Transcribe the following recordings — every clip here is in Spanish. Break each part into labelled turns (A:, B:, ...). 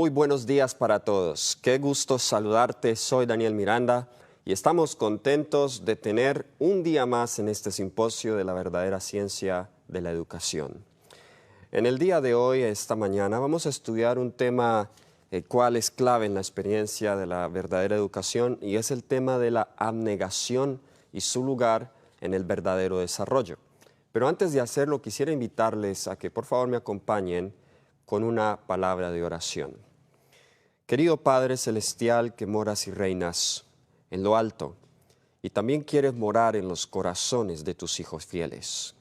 A: Muy buenos días para todos. Qué gusto saludarte. Soy Daniel Miranda y estamos contentos de tener un día más en este simposio de la verdadera ciencia de la educación. En el día de hoy, esta mañana, vamos a estudiar un tema el cual es clave en la experiencia de la verdadera educación y es el tema de la abnegación y su lugar en el verdadero desarrollo. Pero antes de hacerlo, quisiera invitarles a que por favor me acompañen con una palabra de oración. Querido Padre Celestial que moras y reinas en lo alto y también quieres morar en los corazones de tus hijos fieles.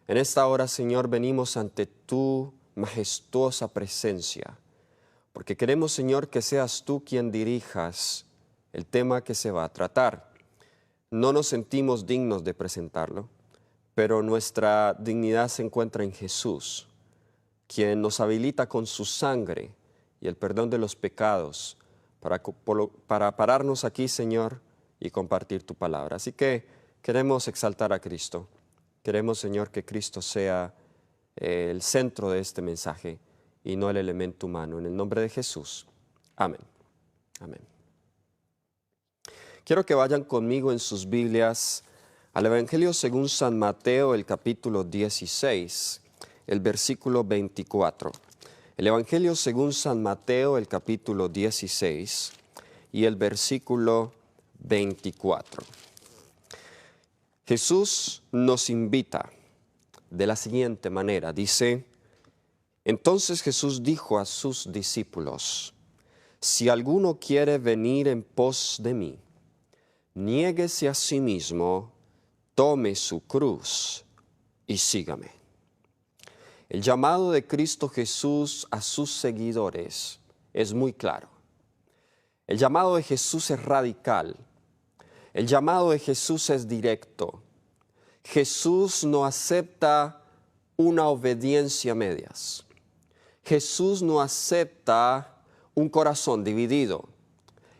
A: En esta hora, Señor, venimos ante tu majestuosa presencia, porque queremos, Señor, que seas tú quien dirijas el tema que se va a tratar. No nos sentimos dignos de presentarlo, pero nuestra dignidad se encuentra en Jesús, quien nos habilita con su sangre y el perdón de los pecados para pararnos aquí, Señor, y compartir tu palabra. Así que queremos exaltar a Cristo. Queremos, Señor, que Cristo sea el centro de este mensaje y no el elemento humano. En el nombre de Jesús. Amén. Amén. Quiero que vayan conmigo en sus Biblias al Evangelio según San Mateo, el capítulo 16, el versículo 24. El Evangelio según San Mateo, el capítulo 16 y el versículo 24. Jesús nos invita de la siguiente manera. Dice, entonces Jesús dijo a sus discípulos, si alguno quiere venir en pos de mí, niéguese a sí mismo, tome su cruz y sígame. El llamado de Cristo Jesús a sus seguidores es muy claro. El llamado de Jesús es radical. El llamado de Jesús es directo. Jesús no acepta una obediencia a medias. Jesús no acepta un corazón dividido.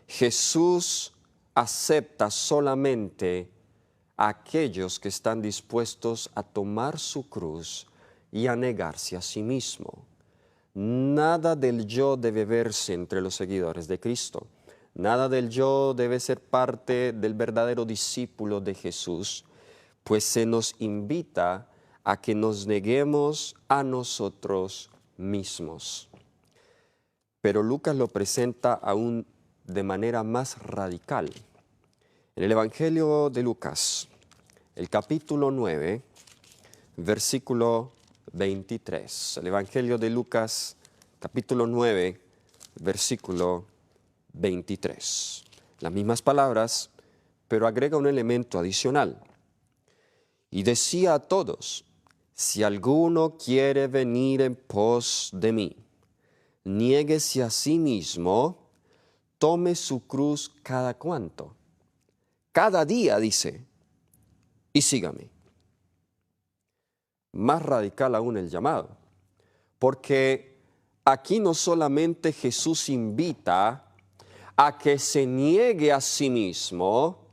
A: Jesús acepta solamente a aquellos que están dispuestos a tomar su cruz y a negarse a sí mismo. Nada del yo debe verse entre los seguidores de Cristo. Nada del yo debe ser parte del verdadero discípulo de Jesús, pues se nos invita a que nos neguemos a nosotros mismos. Pero Lucas lo presenta aún de manera más radical. En el Evangelio de Lucas, el capítulo 9, versículo 23. El Evangelio de Lucas, capítulo 9, versículo 23. Las mismas palabras, pero agrega un elemento adicional. Y decía a todos, si alguno quiere venir en pos de mí, niéguese a sí mismo, tome su cruz cada cuánto. Cada día, dice, y sígame. Más radical aún el llamado, porque aquí no solamente Jesús invita a que se niegue a sí mismo,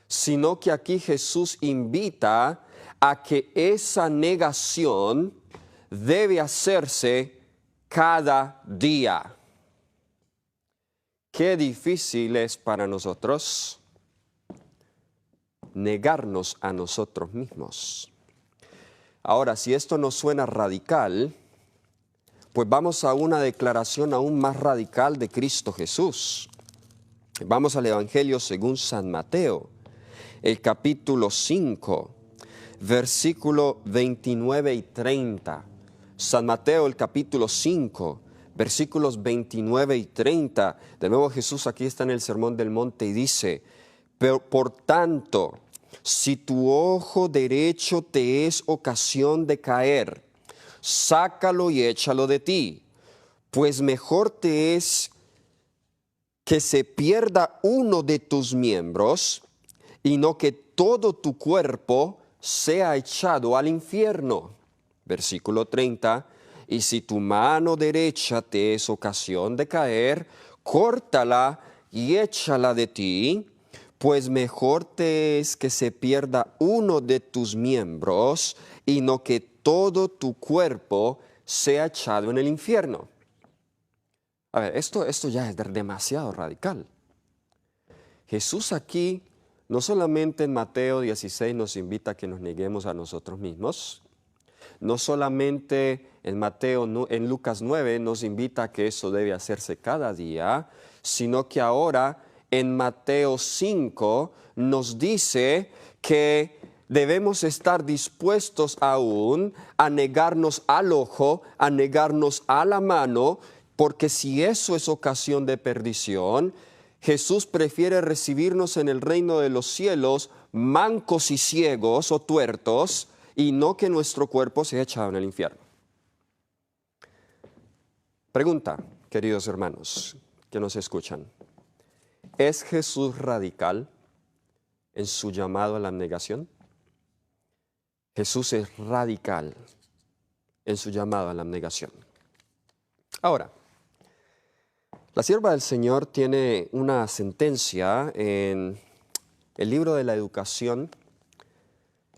A: sino que aquí Jesús invita a que esa negación debe hacerse cada día. Qué difícil es para nosotros negarnos a nosotros mismos. Ahora, si esto nos suena radical, pues vamos a una declaración aún más radical de Cristo Jesús. Vamos al Evangelio según San Mateo, el capítulo 5, versículo 29 y 30. San Mateo, el capítulo 5, versículos 29 y 30. De nuevo Jesús aquí está en el Sermón del Monte y dice, pero por tanto, si tu ojo derecho te es ocasión de caer, sácalo y échalo de ti, pues mejor te es que se pierda uno de tus miembros y no que todo tu cuerpo sea echado al infierno. Versículo 30, y si tu mano derecha te es ocasión de caer, córtala y échala de ti, pues mejor te es que se pierda uno de tus miembros y no que todo tu cuerpo sea echado en el infierno. A ver, esto ya es demasiado radical. Jesús aquí, no solamente en Mateo 16 nos invita a que nos neguemos a nosotros mismos, no solamente en Lucas 9 nos invita a que eso debe hacerse cada día, sino que ahora en Mateo 5 nos dice que debemos estar dispuestos aún a negarnos al ojo, a negarnos a la mano, porque si eso es ocasión de perdición, Jesús prefiere recibirnos en el reino de los cielos mancos y ciegos o tuertos, y no que nuestro cuerpo sea echado en el infierno. Pregunta, queridos hermanos que nos escuchan, ¿es Jesús radical en su llamado a la abnegación? Jesús es radical en su llamado a la abnegación. Ahora, la sierva del Señor tiene una sentencia en el libro de la Educación,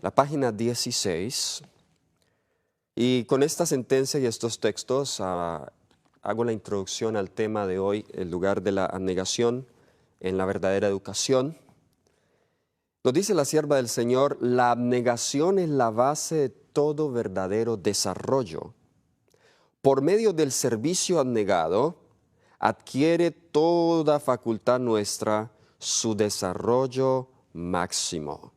A: la página 16, y con esta sentencia y estos textos hago la introducción al tema de hoy, el lugar de la abnegación en la verdadera educación. Nos dice la sierva del Señor, la abnegación es la base de todo verdadero desarrollo. Por medio del servicio abnegado, adquiere toda facultad nuestra su desarrollo máximo.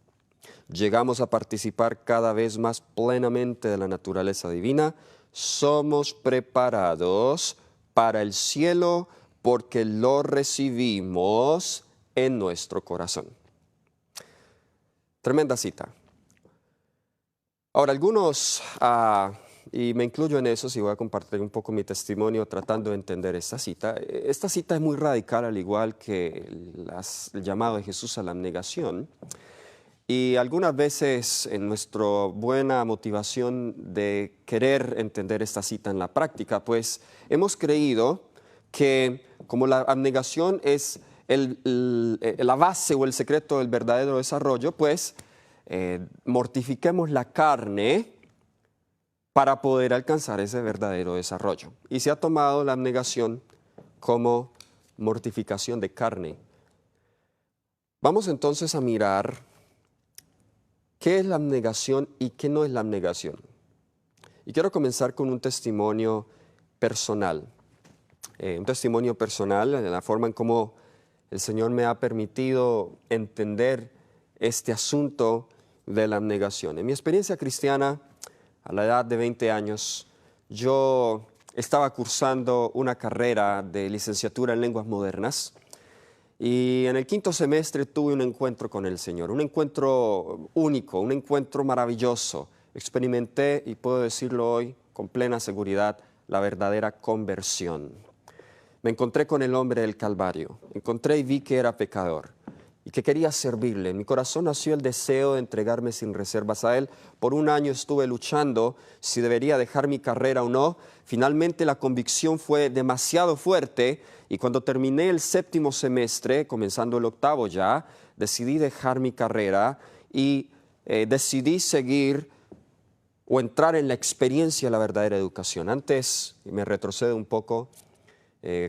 A: Llegamos a participar cada vez más plenamente de la naturaleza divina, somos preparados para el cielo porque lo recibimos en nuestro corazón. Tremenda cita. Ahora, algunos, y me incluyo en eso, si voy a compartir un poco mi testimonio tratando de entender esta cita. Esta cita es muy radical, al igual que el llamado de Jesús a la abnegación. Y algunas veces en nuestra buena motivación de querer entender esta cita en la práctica, pues hemos creído que como la abnegación es la base o el secreto del verdadero desarrollo, pues mortifiquemos la carne para poder alcanzar ese verdadero desarrollo. Y se ha tomado la abnegación como mortificación de carne. Vamos entonces a mirar ¿qué es la abnegación y qué no es la abnegación? Y quiero comenzar con un testimonio personal. Un testimonio personal en la forma en cómo el Señor me ha permitido entender este asunto de la abnegación. En mi experiencia cristiana, a la edad de 20 años, yo estaba cursando una carrera de licenciatura en lenguas modernas. Y en el 5º semestre tuve un encuentro con el Señor, un encuentro único, un encuentro maravilloso. Experimenté, y puedo decirlo hoy con plena seguridad, la verdadera conversión. Me encontré con el hombre del Calvario, encontré y vi que era pecador y que quería servirle. En mi corazón nació el deseo de entregarme sin reservas a Él. Por un año estuve luchando si debería dejar mi carrera o no. Finalmente la convicción fue demasiado fuerte y cuando terminé el 7º semestre, comenzando el 8º ya, decidí dejar mi carrera y decidí seguir o entrar en la experiencia de la verdadera educación. Antes, y me retrocedo un poco,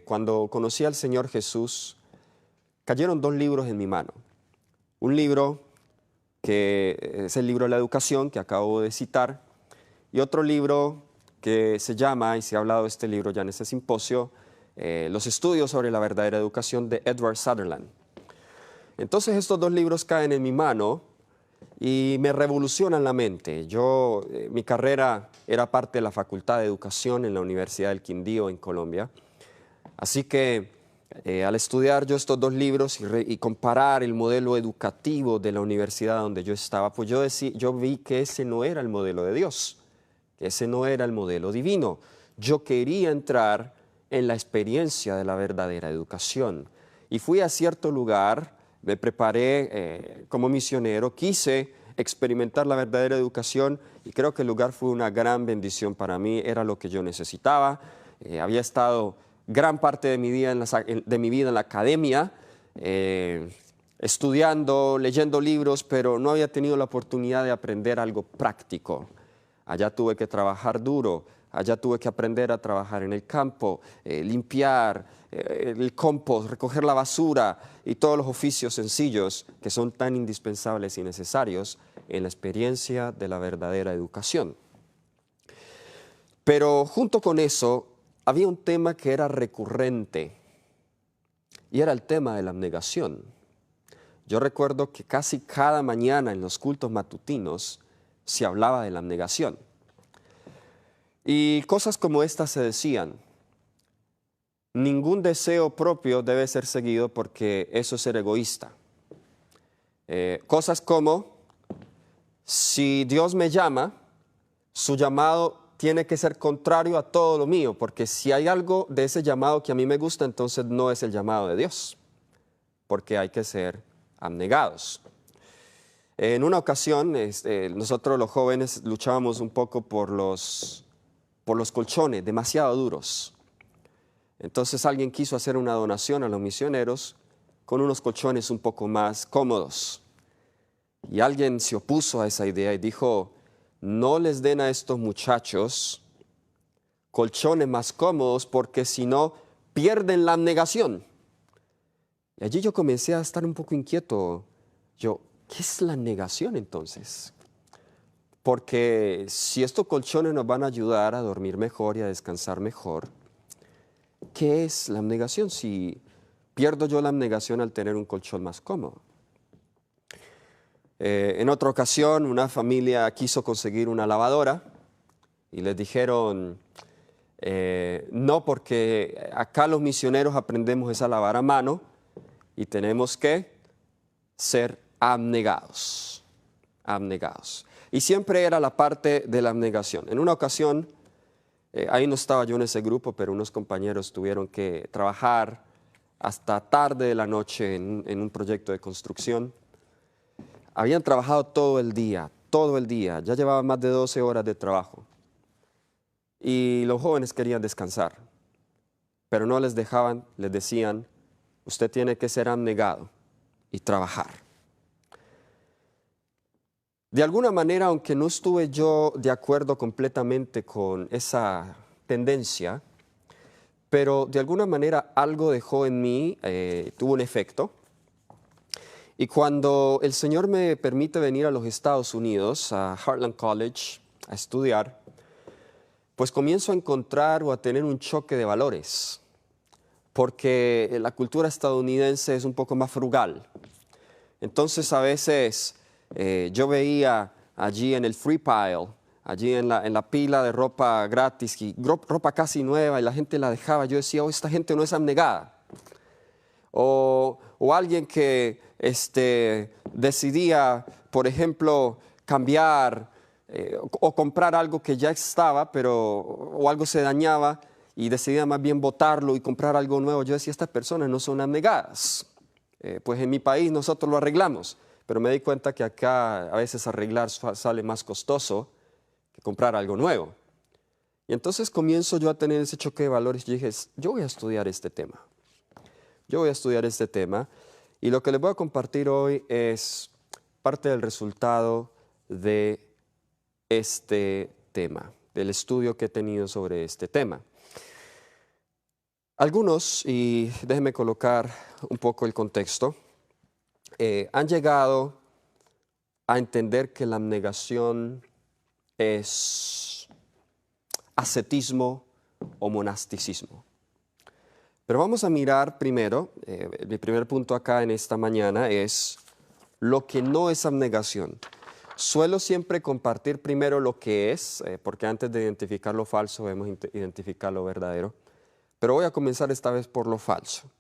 A: cuando conocí al Señor Jesús, cayeron 2 libros en mi mano. Un libro que es el libro de la educación que acabo de citar y otro libro que se llama, y se ha hablado de este libro ya en este simposio, Los estudios sobre la verdadera educación de Edward Sutherland. Entonces estos 2 libros caen en mi mano y me revolucionan la mente. Mi carrera era parte de la Facultad de Educación en la Universidad del Quindío en Colombia. Así que al estudiar yo estos 2 libros y comparar el modelo educativo de la universidad donde yo estaba, pues yo vi que ese no era el modelo de Dios, que ese no era el modelo divino. Yo quería entrar en la experiencia de la verdadera educación. Y fui a cierto lugar, me preparé como misionero, quise experimentar la verdadera educación y creo que el lugar fue una gran bendición para mí, era lo que yo necesitaba. Había estado gran parte de mi vida en la academia, estudiando, leyendo libros, pero no había tenido la oportunidad de aprender algo práctico. Allá tuve que trabajar duro, allá tuve que aprender a trabajar en el campo, limpiar el compost, recoger la basura y todos los oficios sencillos que son tan indispensables y necesarios en la experiencia de la verdadera educación. Pero junto con eso había un tema que era recurrente y era el tema de la abnegación. Yo recuerdo que casi cada mañana en los cultos matutinos se hablaba de la abnegación. Y cosas como estas se decían: ningún deseo propio debe ser seguido porque eso es ser egoísta. Cosas como: si Dios me llama, su llamado tiene que ser contrario a todo lo mío, porque si hay algo de ese llamado que a mí me gusta, entonces no es el llamado de Dios, porque hay que ser abnegados. En una ocasión, nosotros los jóvenes luchábamos un poco por los colchones demasiado duros. Entonces alguien quiso hacer una donación a los misioneros con unos colchones un poco más cómodos. Y alguien se opuso a esa idea y dijo: no les den a estos muchachos colchones más cómodos porque si no pierden la abnegación. Y allí yo comencé a estar un poco inquieto. ¿Qué es la abnegación entonces? Porque si estos colchones nos van a ayudar a dormir mejor y a descansar mejor, ¿qué es la abnegación si pierdo yo la abnegación al tener un colchón más cómodo? En otra ocasión, una familia quiso conseguir una lavadora y les dijeron: no, porque acá los misioneros aprendemos a lavar a mano y tenemos que ser abnegados. Y siempre era la parte de la abnegación. En una ocasión, ahí no estaba yo en ese grupo, pero unos compañeros tuvieron que trabajar hasta tarde de la noche en un proyecto de construcción. Habían trabajado todo el día, ya llevaban más de 12 horas de trabajo. Y los jóvenes querían descansar, pero no les dejaban, les decían: usted tiene que ser abnegado y trabajar. De alguna manera, aunque no estuve yo de acuerdo completamente con esa tendencia, pero de alguna manera algo dejó en mí, tuvo un efecto. Y cuando el Señor me permite venir a los Estados Unidos, a Heartland College, a estudiar, pues comienzo a encontrar o a tener un choque de valores, porque la cultura estadounidense es un poco más frugal. Entonces a veces yo veía allí en el free pile, allí en la pila de ropa gratis, y ropa casi nueva, y la gente la dejaba. Yo decía: esta gente no es abnegada. O alguien que decidía, por ejemplo, cambiar o comprar algo que ya estaba, o algo se dañaba y decidía más bien botarlo y comprar algo nuevo. Yo decía: estas personas no son abnegadas. Pues en mi país nosotros lo arreglamos, pero me di cuenta que acá a veces arreglar sale más costoso que comprar algo nuevo. Y entonces comienzo yo a tener ese choque de valores y dije: yo voy a estudiar este tema. Y lo que les voy a compartir hoy es parte del resultado de este tema, del estudio que he tenido sobre este tema. Algunos, y déjenme colocar un poco el contexto, han llegado a entender que la abnegación es ascetismo o monasticismo. Pero vamos a mirar primero, mi primer punto acá en esta mañana es lo que no es abnegación. Suelo siempre compartir primero lo que es, porque antes de identificar lo falso debemos identificar lo verdadero. Pero voy a comenzar esta vez por lo falso.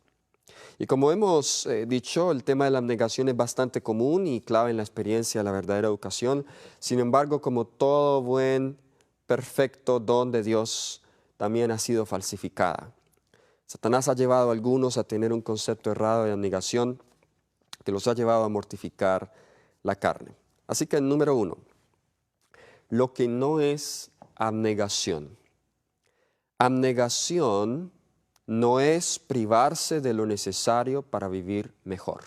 A: Y como hemos dicho, el tema de la abnegación es bastante común y clave en la experiencia de la verdadera educación. Sin embargo, como todo buen, perfecto don de Dios, también ha sido falsificada. Satanás ha llevado a algunos a tener un concepto errado de abnegación que los ha llevado a mortificar la carne. Así que, número 1, lo que no es abnegación. Abnegación no es privarse de lo necesario para vivir mejor.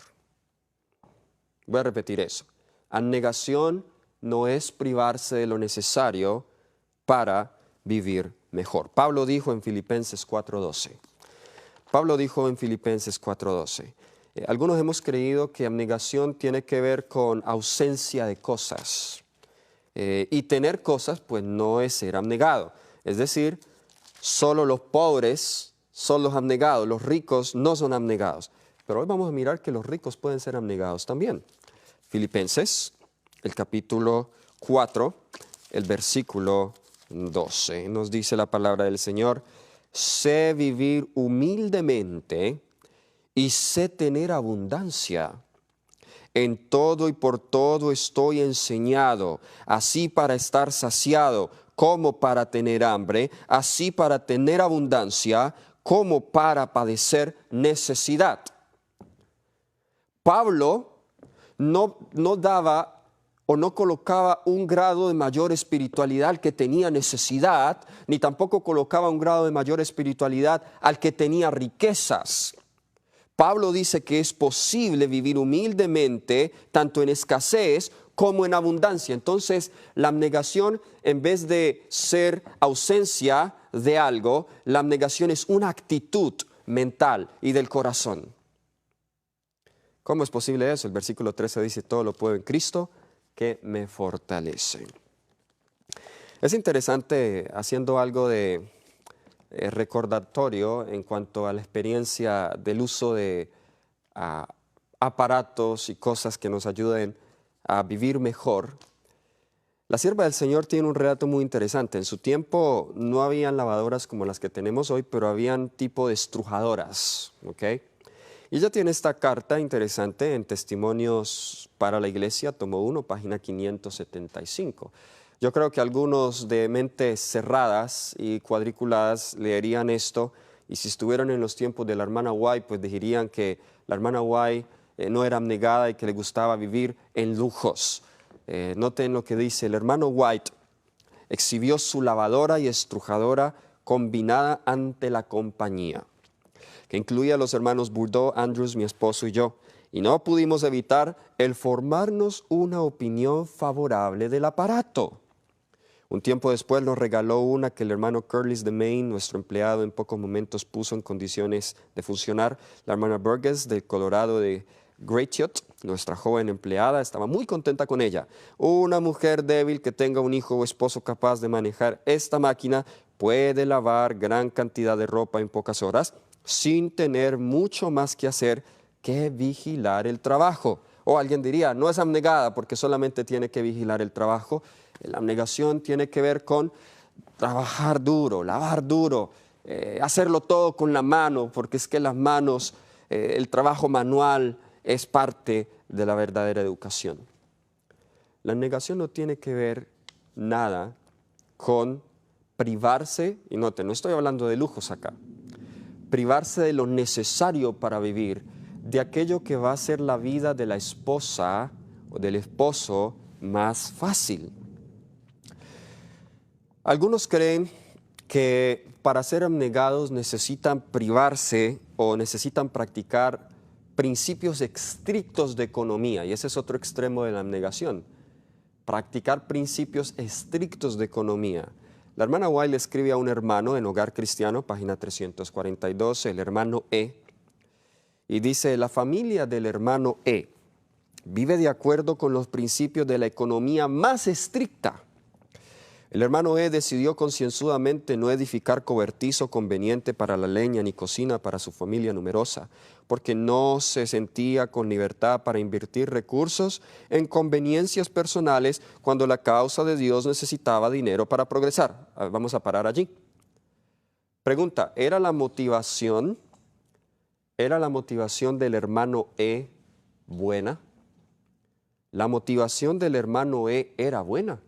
A: Voy a repetir eso. Abnegación no es privarse de lo necesario para vivir mejor. Pablo dijo en Filipenses 4:12. Algunos hemos creído que abnegación tiene que ver con ausencia de cosas. Y tener cosas, pues no es ser abnegado. Es decir, solo los pobres son los abnegados, los ricos no son abnegados. Pero hoy vamos a mirar que los ricos pueden ser abnegados también. Filipenses, el capítulo 4, el versículo 12, nos dice la palabra del Señor: sé vivir humildemente y sé tener abundancia. En todo y por todo estoy enseñado, así para estar saciado como para tener hambre, así para tener abundancia como para padecer necesidad. Pablo no daba o no colocaba un grado de mayor espiritualidad al que tenía necesidad, ni tampoco colocaba un grado de mayor espiritualidad al que tenía riquezas. Pablo dice que es posible vivir humildemente, tanto en escasez como en abundancia. Entonces, la abnegación, en vez de ser ausencia de algo, la abnegación es una actitud mental y del corazón. ¿Cómo es posible eso? El versículo 13 dice: todo lo puedo en Cristo que me fortalece. Es interesante, haciendo algo de recordatorio en cuanto a la experiencia del uso de aparatos y cosas que nos ayuden a vivir mejor. La sierva del Señor tiene un relato muy interesante. En su tiempo no habían lavadoras como las que tenemos hoy, pero habían tipo de estrujadoras, ¿ok? Y ella tiene esta carta interesante en Testimonios para la Iglesia, tomo 1, página 575. Yo creo que algunos de mentes cerradas y cuadriculadas leerían esto, y si estuvieran en los tiempos de la hermana White, pues dirían que la hermana White no era abnegada y que le gustaba vivir en lujos. Noten lo que dice: el hermano White exhibió su lavadora y estrujadora combinada ante la compañía, que incluía a los hermanos Bourdeau, Andrews, mi esposo y yo, y no pudimos evitar el formarnos una opinión favorable del aparato. Un tiempo después nos regaló una que el hermano Curtis de Maine, nuestro empleado, en pocos momentos puso en condiciones de funcionar. La hermana Burgess del Colorado de Gratiot, nuestra joven empleada, estaba muy contenta con ella. Una mujer débil que tenga un hijo o esposo capaz de manejar esta máquina puede lavar gran cantidad de ropa en pocas horas sin tener mucho más que hacer que vigilar el trabajo. O alguien diría: no es abnegada porque solamente tiene que vigilar el trabajo. La abnegación tiene que ver con trabajar duro, lavar duro, hacerlo todo con la mano, porque es que las manos, el trabajo manual es parte de la verdadera educación. La abnegación no tiene que ver nada con privarse, y noten, no estoy hablando de lujos acá, privarse de lo necesario para vivir, de aquello que va a ser la vida de la esposa o del esposo más fácil. Algunos creen que para ser abnegados necesitan privarse o necesitan practicar principios estrictos de economía, y ese es otro extremo de la abnegación, practicar principios estrictos de economía. La hermana White le escribe a un hermano en Hogar Cristiano, página 342, el hermano E, y dice: la familia del hermano E vive de acuerdo con los principios de la economía más estricta. El hermano E decidió concienzudamente no edificar cobertizo conveniente para la leña ni cocina para su familia numerosa, porque no se sentía con libertad para invertir recursos en conveniencias personales cuando la causa de Dios necesitaba dinero para progresar. Vamos a parar allí. Pregunta: ¿era la motivación del hermano E buena? La motivación del hermano E era buena.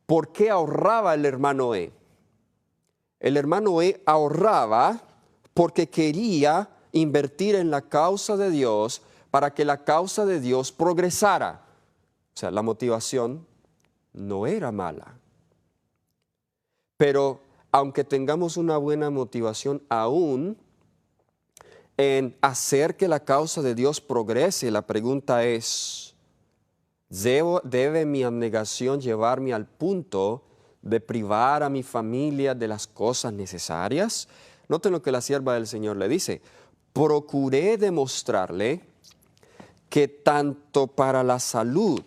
A: ¿Por qué ahorraba el hermano E? El hermano E ahorraba porque quería invertir en la causa de Dios para que la causa de Dios progresara. O sea, la motivación no era mala. Pero aunque tengamos una buena motivación aún en hacer que la causa de Dios progrese, la pregunta es: ¿debe mi abnegación llevarme al punto de privar a mi familia de las cosas necesarias? Noten lo que la sierva del Señor le dice. Procuré demostrarle que tanto para la salud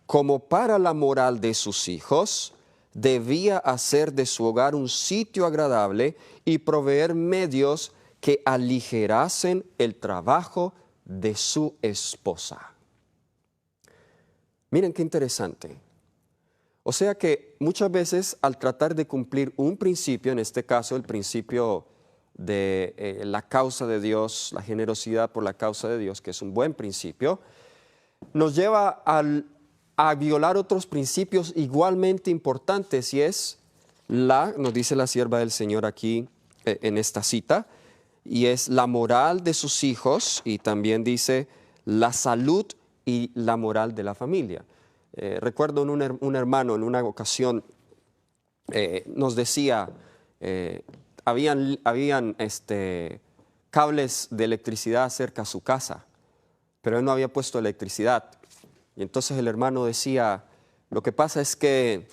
A: como para la moral de sus hijos, debía hacer de su hogar un sitio agradable y proveer medios que aligerasen el trabajo de su esposa. Miren qué interesante. O sea que muchas veces al tratar de cumplir un principio, en este caso el principio de la causa de Dios, la generosidad por la causa de Dios, que es un buen principio, nos lleva a violar otros principios igualmente importantes, y es nos dice la sierva del Señor aquí en esta cita, y es la moral de sus hijos, y también dice la salud y la moral de la familia. Recuerdo un hermano en una ocasión nos decía, habían cables de electricidad cerca a su casa, pero él no había puesto electricidad. Y entonces el hermano decía, lo que pasa es que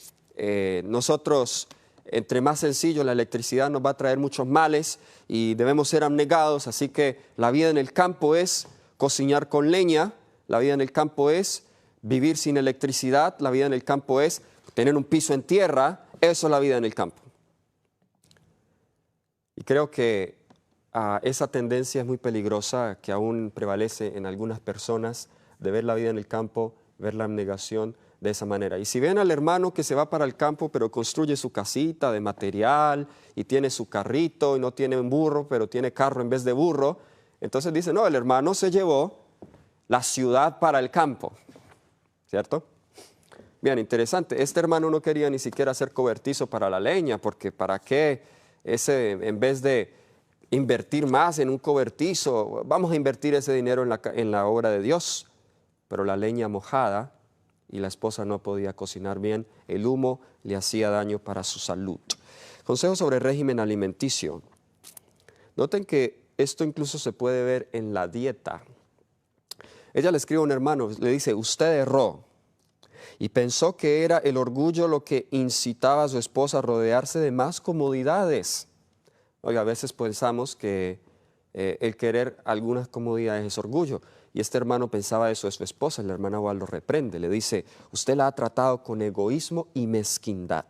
A: nosotros, entre más sencillo, la electricidad nos va a traer muchos males y debemos ser abnegados, así que la vida en el campo es cocinar con leña, la vida en el campo es vivir sin electricidad, la vida en el campo es tener un piso en tierra, eso es la vida en el campo. Y creo que esa tendencia es muy peligrosa, que aún prevalece en algunas personas, de ver la vida en el campo, ver la abnegación de esa manera. Y si ven al hermano que se va para el campo, pero construye su casita de material y tiene su carrito y no tiene un burro, pero tiene carro en vez de burro, entonces dicen, no, el hermano se llevó la ciudad para el campo, ¿cierto? Bien, interesante. Este hermano no quería ni siquiera hacer cobertizo para la leña, porque ¿para qué en vez de invertir más en un cobertizo, vamos a invertir ese dinero en la obra de Dios? Pero la leña mojada y la esposa no podía cocinar bien, el humo le hacía daño para su salud. Consejo sobre el régimen alimenticio. Noten que esto incluso se puede ver en la dieta. Ella le escribe a un hermano, le dice, usted erró y pensó que era el orgullo lo que incitaba a su esposa a rodearse de más comodidades. Oiga, a veces pensamos que el querer algunas comodidades es orgullo. Y este hermano pensaba eso de su esposa. La hermana igual lo reprende. Le dice, usted la ha tratado con egoísmo y mezquindad.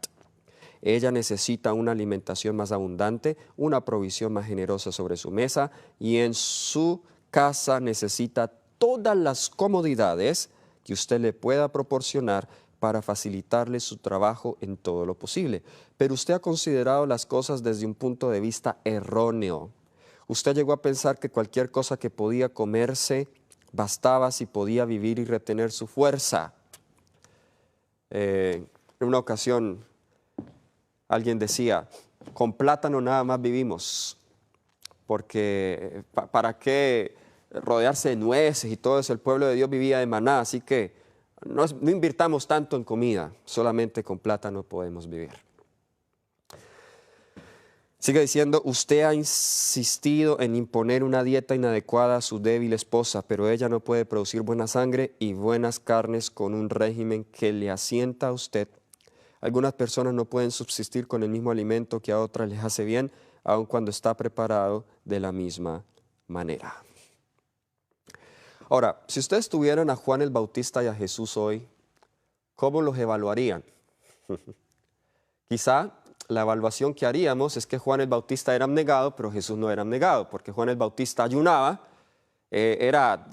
A: Ella necesita una alimentación más abundante, una provisión más generosa sobre su mesa, y en su casa necesita todas las comodidades que usted le pueda proporcionar para facilitarle su trabajo en todo lo posible. Pero usted ha considerado las cosas desde un punto de vista erróneo. Usted llegó a pensar que cualquier cosa que podía comerse bastaba si podía vivir y retener su fuerza. En una ocasión alguien decía, con plátano nada más vivimos, porque ¿para qué rodearse de nueces y todo eso? El pueblo de Dios vivía de maná, así que no invirtamos tanto en comida, solamente con plátano podemos vivir. Sigue diciendo, usted ha insistido en imponer una dieta inadecuada a su débil esposa, pero ella no puede producir buena sangre y buenas carnes con un régimen que le asienta a usted. Algunas personas no pueden subsistir con el mismo alimento que a otras les hace bien, aun cuando está preparado de la misma manera. Ahora, si ustedes tuvieran a Juan el Bautista y a Jesús hoy, ¿cómo los evaluarían? Quizá la evaluación que haríamos es que Juan el Bautista era abnegado, pero Jesús no era abnegado, porque Juan el Bautista ayunaba,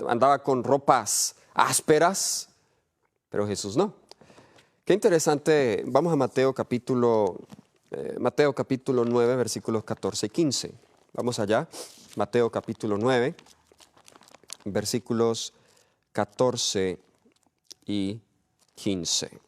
A: andaba con ropas ásperas, pero Jesús no. Qué interesante. Vamos a Mateo capítulo 9, versículos 14 y 15. Vamos allá, Mateo capítulo 9, versículos 14 y 15.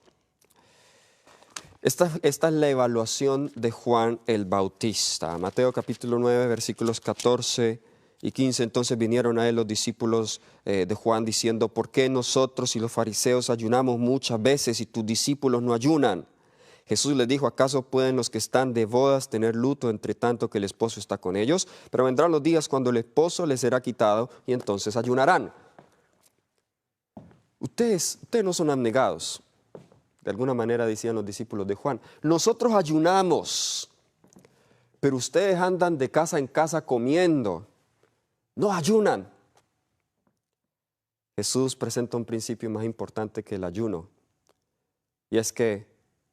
A: Esta es la evaluación de Juan el Bautista. Mateo capítulo 9, versículos 14 y 15. Entonces vinieron a él los discípulos de Juan diciendo, ¿por qué nosotros y los fariseos ayunamos muchas veces y tus discípulos no ayunan? Jesús les dijo, ¿acaso pueden los que están de bodas tener luto entre tanto que el esposo está con ellos? Pero vendrán los días cuando el esposo les será quitado y entonces ayunarán. Ustedes no son abnegados. De alguna manera decían los discípulos de Juan, nosotros ayunamos, pero ustedes andan de casa en casa comiendo, no ayunan. Jesús presenta un principio más importante que el ayuno, y es que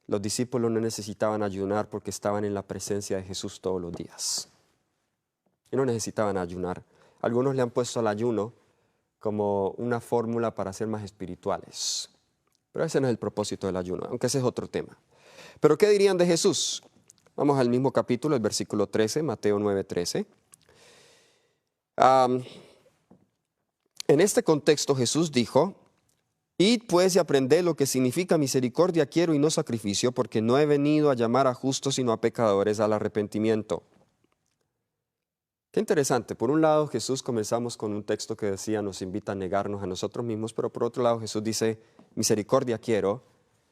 A: los discípulos no necesitaban ayunar porque estaban en la presencia de Jesús todos los días. Y no necesitaban ayunar. Algunos le han puesto al ayuno como una fórmula para ser más espirituales. Pero ese no es el propósito del ayuno, aunque ese es otro tema. ¿Pero qué dirían de Jesús? Vamos al mismo capítulo, el versículo 13, Mateo 9:13. En este contexto Jesús dijo, id pues y aprended lo que significa misericordia quiero y no sacrificio, porque no he venido a llamar a justos sino a pecadores al arrepentimiento. Qué interesante. Por un lado, Jesús comenzamos con un texto que decía, nos invita a negarnos a nosotros mismos, pero por otro lado, Jesús dice, misericordia quiero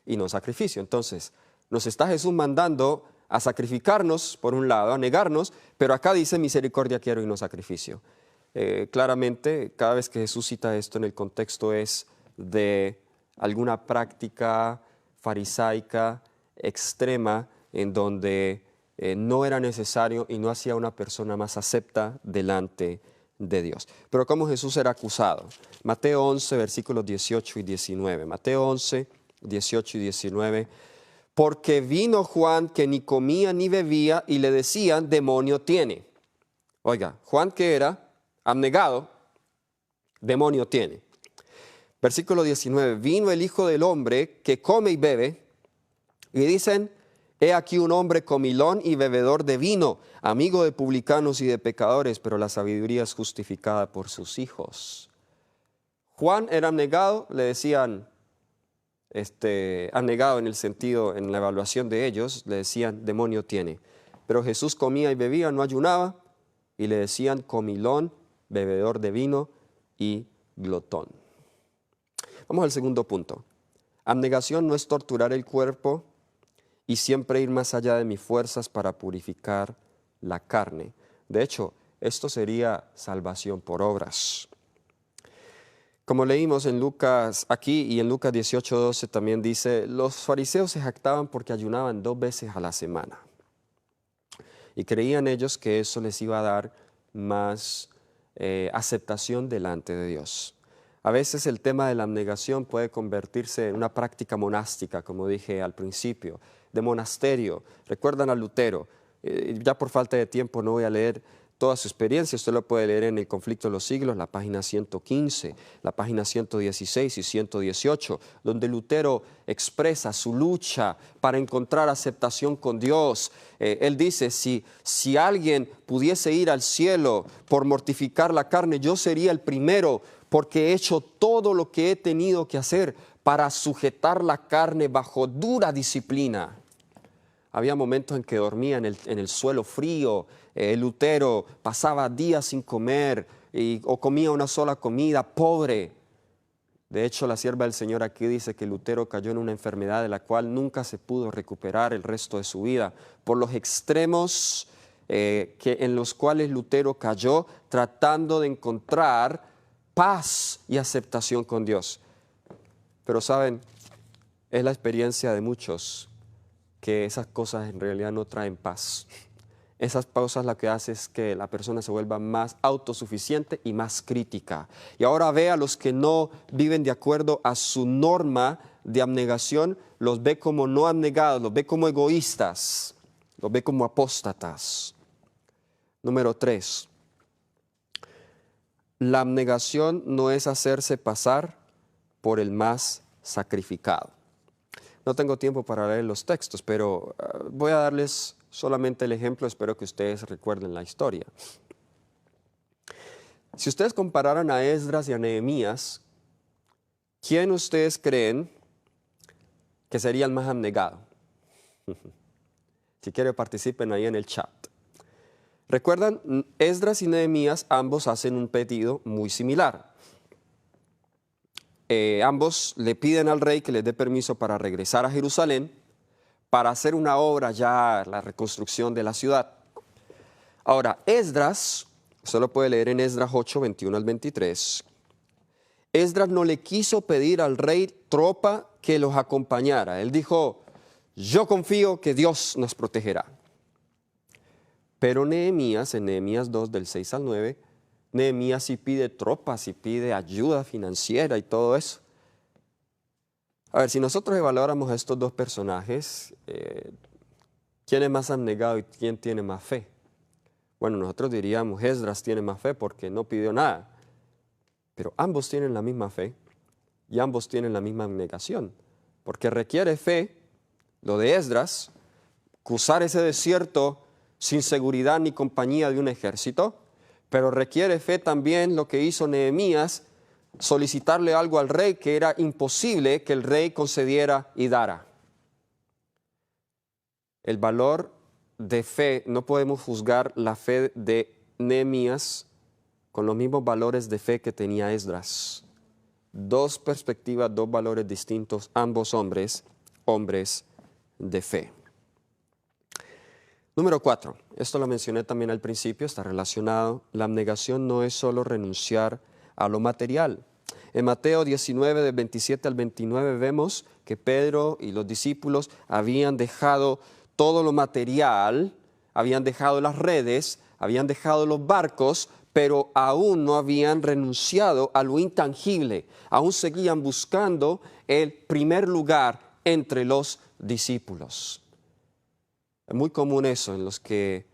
A: y no sacrificio. Entonces, nos está Jesús mandando a sacrificarnos, por un lado, a negarnos, pero acá dice, misericordia quiero y no sacrificio. Claramente, cada vez que Jesús cita esto en el contexto es de alguna práctica farisaica extrema en donde no era necesario y no hacía una persona más acepta delante de Dios. Pero ¿cómo Jesús era acusado? Mateo 11, versículos 18 y 19. Mateo 11, 18 y 19. Porque vino Juan que ni comía ni bebía y le decían, demonio tiene. Oiga, Juan que era abnegado, demonio tiene. Versículo 19. Vino el Hijo del Hombre que come y bebe y dicen, he aquí un hombre comilón y bebedor de vino, amigo de publicanos y de pecadores, pero la sabiduría es justificada por sus hijos. Juan era abnegado, le decían, abnegado en el sentido, en la evaluación de ellos, le decían, demonio tiene. Pero Jesús comía y bebía, no ayunaba, y le decían comilón, bebedor de vino y glotón. Vamos al segundo punto. Abnegación no es torturar el cuerpo, y siempre ir más allá de mis fuerzas para purificar la carne. De hecho, esto sería salvación por obras. Como leímos en Lucas aquí y en Lucas 18:12 también dice, los fariseos se jactaban porque ayunaban 2 veces a la semana. Y creían ellos que eso les iba a dar más aceptación delante de Dios. A veces el tema de la abnegación puede convertirse en una práctica monástica, como dije al principio, de monasterio. ¿Recuerdan a Lutero? Ya por falta de tiempo no voy a leer toda su experiencia. Usted lo puede leer en El Conflicto de los Siglos, la página 115, la página 116 y 118, donde Lutero expresa su lucha para encontrar aceptación con Dios. Él dice, si alguien pudiese ir al cielo por mortificar la carne, yo sería el primero, porque he hecho todo lo que he tenido que hacer para sujetar la carne bajo dura disciplina. Había momentos en que dormía en el suelo frío. Lutero pasaba días sin comer o comía una sola comida, pobre. De hecho, la sierva del Señor aquí dice que Lutero cayó en una enfermedad de la cual nunca se pudo recuperar el resto de su vida, por los extremos en los cuales Lutero cayó tratando de encontrar paz y aceptación con Dios. Pero saben, es la experiencia de muchos que esas cosas en realidad no traen paz. Esas cosas lo que hace es que la persona se vuelva más autosuficiente y más crítica. Y ahora ve a los que no viven de acuerdo a su norma de abnegación, los ve como no abnegados, los ve como egoístas, los ve como apóstatas. Número 3. La abnegación no es hacerse pasar por el más sacrificado. No tengo tiempo para leer los textos, pero voy a darles solamente el ejemplo, espero que ustedes recuerden la historia. Si ustedes compararan a Esdras y a Nehemías, ¿quién ustedes creen que sería el más abnegado? Si quieren, participen ahí en el chat. ¿Recuerdan? Esdras y Nehemías ambos hacen un pedido muy similar. Ambos le piden al rey que les dé permiso para regresar a Jerusalén para hacer una obra ya, la reconstrucción de la ciudad. Ahora, Esdras, usted lo puede leer en Esdras 8, 21 al 23. Esdras no le quiso pedir al rey tropa que los acompañara. Él dijo, yo confío que Dios nos protegerá. Pero Nehemías, en Nehemías 2, del 6 al 9, Nehemías sí pide tropas y pide ayuda financiera y todo eso. A ver, si nosotros evaluáramos a estos dos personajes, ¿quién es más abnegado y quién tiene más fe? Bueno, nosotros diríamos, Esdras tiene más fe porque no pidió nada. Pero ambos tienen la misma fe y ambos tienen la misma abnegación. Porque requiere fe, lo de Esdras, cruzar ese desierto sin seguridad ni compañía de un ejército, pero requiere fe también lo que hizo Nehemías, solicitarle algo al rey que era imposible que el rey concediera y dara. El valor de fe, no podemos juzgar la fe de Nehemías con los mismos valores de fe que tenía Esdras. Dos perspectivas, dos valores distintos, ambos hombres de fe. Número 4, esto lo mencioné también al principio, está relacionado. La abnegación no es solo renunciar a lo material. En Mateo 19, del 27 al 29, vemos que Pedro y los discípulos habían dejado todo lo material, habían dejado las redes, habían dejado los barcos, pero aún no habían renunciado a lo intangible. Aún seguían buscando el primer lugar entre los discípulos. Es muy común eso en los que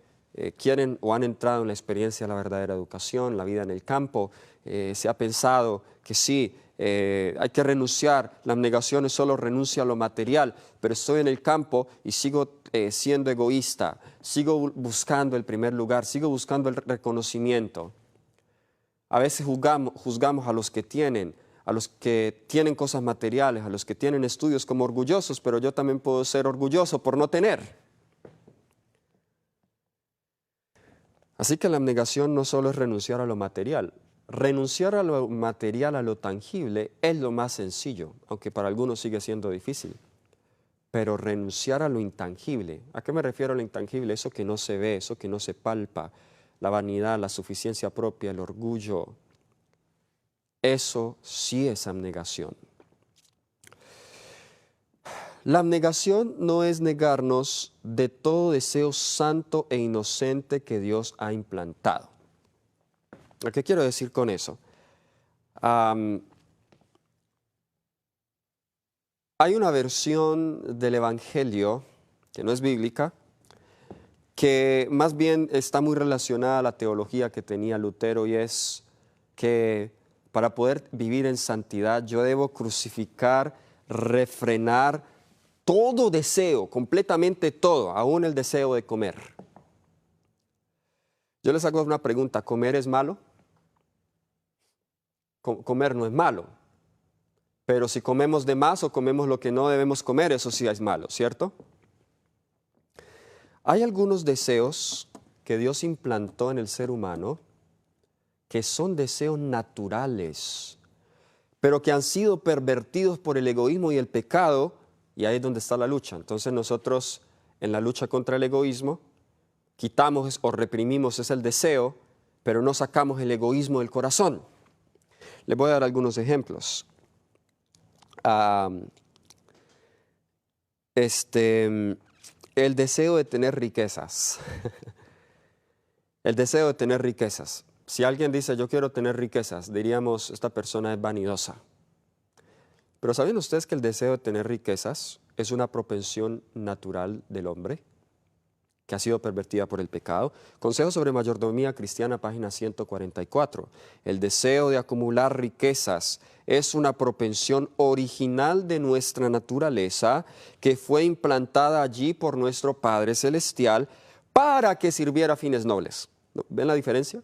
A: quieren o han entrado en la experiencia de la verdadera educación, la vida en el campo. Se ha pensado que sí, hay que renunciar, la abnegación es solo renuncia a lo material, pero estoy en el campo y sigo siendo egoísta, sigo buscando el primer lugar, sigo buscando el reconocimiento. A veces juzgamos a los que tienen cosas materiales, a los que tienen estudios como orgullosos, pero yo también puedo ser orgulloso por no tener. Así que la abnegación no solo es renunciar a lo material. Renunciar a lo material, a lo tangible, es lo más sencillo, aunque para algunos sigue siendo difícil. Pero renunciar a lo intangible, ¿a qué me refiero a lo intangible? Eso que no se ve, eso que no se palpa, la vanidad, la suficiencia propia, el orgullo, eso sí es abnegación. La abnegación no es negarnos de todo deseo santo e inocente que Dios ha implantado. ¿Qué quiero decir con eso? Hay una versión del Evangelio, que no es bíblica, que más bien está muy relacionada a la teología que tenía Lutero, y es que para poder vivir en santidad yo debo crucificar, refrenar todo deseo, completamente todo, aún el deseo de comer. Yo les hago una pregunta, ¿comer es malo? Comer no es malo, pero si comemos de más o comemos lo que no debemos comer, eso sí es malo, ¿cierto? Hay algunos deseos que Dios implantó en el ser humano que son deseos naturales, pero que han sido pervertidos por el egoísmo y el pecado, y ahí es donde está la lucha. Entonces nosotros, en la lucha contra el egoísmo, quitamos o reprimimos ese deseo, pero no sacamos el egoísmo del corazón. Les voy a dar algunos ejemplos. El deseo de tener riquezas. El deseo de tener riquezas. Si alguien dice, yo quiero tener riquezas, diríamos, esta persona es vanidosa. Pero ¿saben ustedes que el deseo de tener riquezas es una propensión natural del hombre que ha sido pervertida por el pecado? Consejo sobre mayordomía cristiana, página 144. El deseo de acumular riquezas es una propensión original de nuestra naturaleza que fue implantada allí por nuestro Padre Celestial para que sirviera a fines nobles. ¿Ven la diferencia?